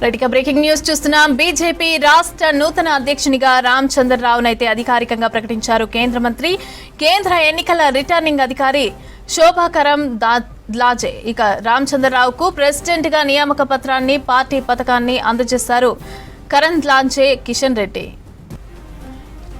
రైట్గా breaking news చూస్తున్నాం. BJP రాష్ట్ర నూతన అధ్యక్షునిగా రామచంద్రరావును అయితే అధికారికంగా ప్రకటించారు కేంద్ర మంత్రి, కేంద్ర ఎన్నికల రిటర్నింగ్ అధికారి శోభాకరం లాజే. ఇక రామచంద్రరావుకు ప్రెసిడెంట్ గా నియామక పత్రాన్ని, పార్టీ పథకాన్ని అందజేశారు కరణ్ లాంచే కిషన్ రెడ్డి.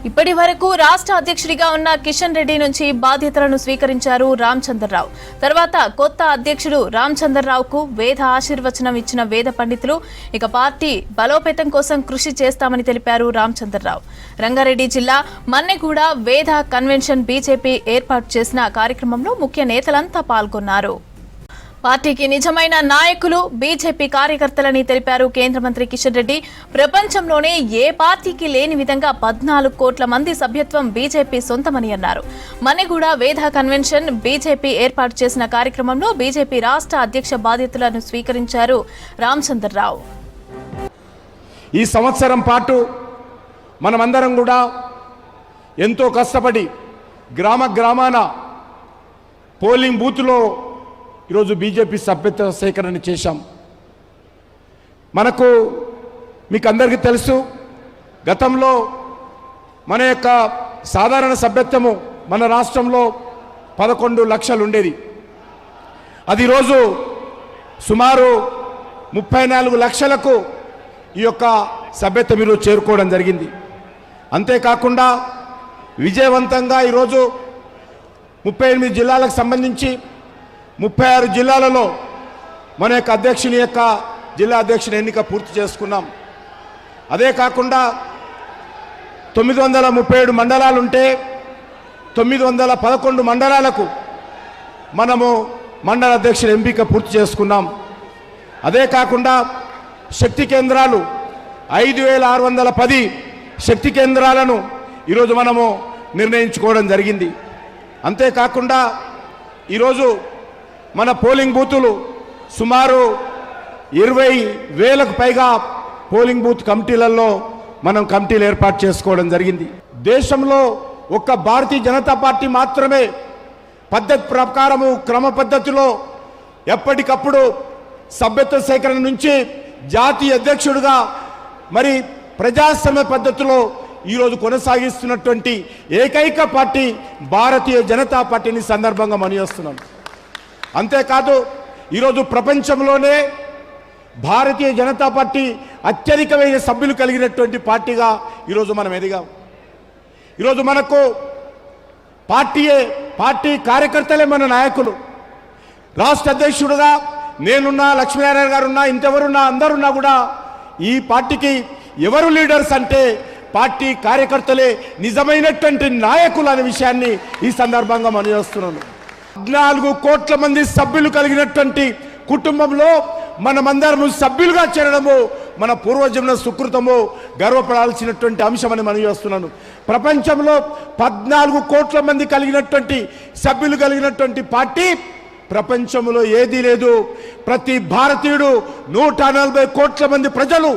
ఇప్పటి వరకు రాష్ట్ర అధ్యక్షుడిగా ఉన్న కిషన్ రెడ్డి నుంచి బాధ్యతలను స్వీకరించారు రామచంద్రరావు. తర్వాత కొత్త అధ్యక్షుడు రామచంద్రరావుకు వేద ఆశీర్వచనం ఇచ్చిన వేద పండితులు ఇక పార్టీ బలోపేతం కోసం కృషి చేస్తామని తెలిపారు రామచంద్రరావు. రంగారెడ్డి జిల్లా మన్నెగూడ వేద కన్వెన్షన్ బీజేపీ ఏర్పాటు చేసిన కార్యక్రమంలో ముఖ్య నేతలంతా పాల్గొన్నారు. పార్టీకి నిజమైన నాయకులు బీజేపీ కార్యకర్తలని తెలిపారు కేంద్ర మంత్రి కిషన్ రెడ్డి. ప్రపంచంలోనే ఏ పార్టీకి లేని విధంగా 14 కోట్ల మంది సభ్యత్వం బీజేపీ సొంతమని అన్నారు. మన్నెగూడ వేద కన్వెన్షన్ బీజేపీ ఏర్పాటు చేసిన కార్యక్రమంలో బీజేపీ రాష్ట్ర అధ్యక్ష బాధ్యతలను స్వీకరించారు రామచంద్రరావు. ఈ సంవత్సరం పాటు మనమందరం కూడా ఎంతో కష్టపడి గ్రామాన పోలింగ్ బూత్లో ఈరోజు బీజేపీ సభ్యత్వ సేకరణ చేశాం. మీకు అందరికీ తెలుసు, గతంలో మన యొక్క సాధారణ సభ్యత్వము మన రాష్ట్రంలో 11 లక్షలు ఉండేది. అది ఈరోజు సుమారు 34 లక్షలకు ఈ యొక్క సభ్యత్వం ఈరోజు చేరుకోవడం జరిగింది. అంతేకాకుండా విజయవంతంగా ఈరోజు 38 జిల్లాలకు సంబంధించి 36 జిల్లాలలో మన యొక్క జిల్లా అధ్యక్షుని ఎన్నిక పూర్తి చేసుకున్నాం. అదే కాకుండా 937 మండలాలుంటే 911 మండలాలకు మనము మండల అధ్యక్షుని ఎంపిక పూర్తి చేసుకున్నాం. అదే కాకుండా శక్తి కేంద్రాలు 5610 శక్తి కేంద్రాలను ఈరోజు మనము నిర్ణయించుకోవడం జరిగింది. అంతేకాకుండా ఈరోజు మన పోలింగ్ బూతులు సుమారు 20,000కు పైగా పోలింగ్ బూత్ కమిటీలలో మనం కమిటీలు ఏర్పాటు చేసుకోవడం జరిగింది. దేశంలో ఒక్క భారతీయ జనతా పార్టీ మాత్రమే పద్ధతి ప్రకారము క్రమ పద్ధతిలో ఎప్పటికప్పుడు సభ్యత్వ సేకరణ నుంచి జాతీయ అధ్యక్షుడిగా మరి ప్రజాస్వామ్య పద్ధతిలో ఈరోజు కొనసాగిస్తున్నటువంటి ఏకైక పార్టీ భారతీయ జనతా పార్టీని సందర్భంగా మనయేస్తున్నాం. అంతేకాదు ఈరోజు ప్రపంచంలోనే భారతీయ జనతా పార్టీ అత్యధికమైన సభ్యులు కలిగినటువంటి పార్టీగా ఈరోజు మనం ఎదిగాం. ఈరోజు మనకు పార్టీ కార్యకర్తలే మన నాయకులు. రాష్ట్ర అధ్యక్షుడుగా నేనున్నా, లక్ష్మీనారాయణ గారున్నా, ఇంకెవరున్నా, అందరున్నా కూడా ఈ పార్టీకి ఎవరు లీడర్స్ అంటే పార్టీ కార్యకర్తలే నిజమైనటువంటి నాయకులు అనే విషయాన్ని ఈ సందర్భంగా మనం చేస్తున్నాను. 14 కోట్ల మంది సభ్యులు కలిగినటువంటి కుటుంబంలో మనమందరము సభ్యులుగా చేరడము మన పూర్వజన్మ సుకృతము, గర్వపడాల్సినటువంటి అంశమని మనం చేస్తున్నాను. ప్రపంచంలో 14 కోట్ల మంది కలిగినటువంటి సభ్యులు కలిగినటువంటి పార్టీ ప్రపంచంలో ఏదీ లేదు. ప్రతి భారతీయుడు 140 కోట్ల మంది ప్రజలు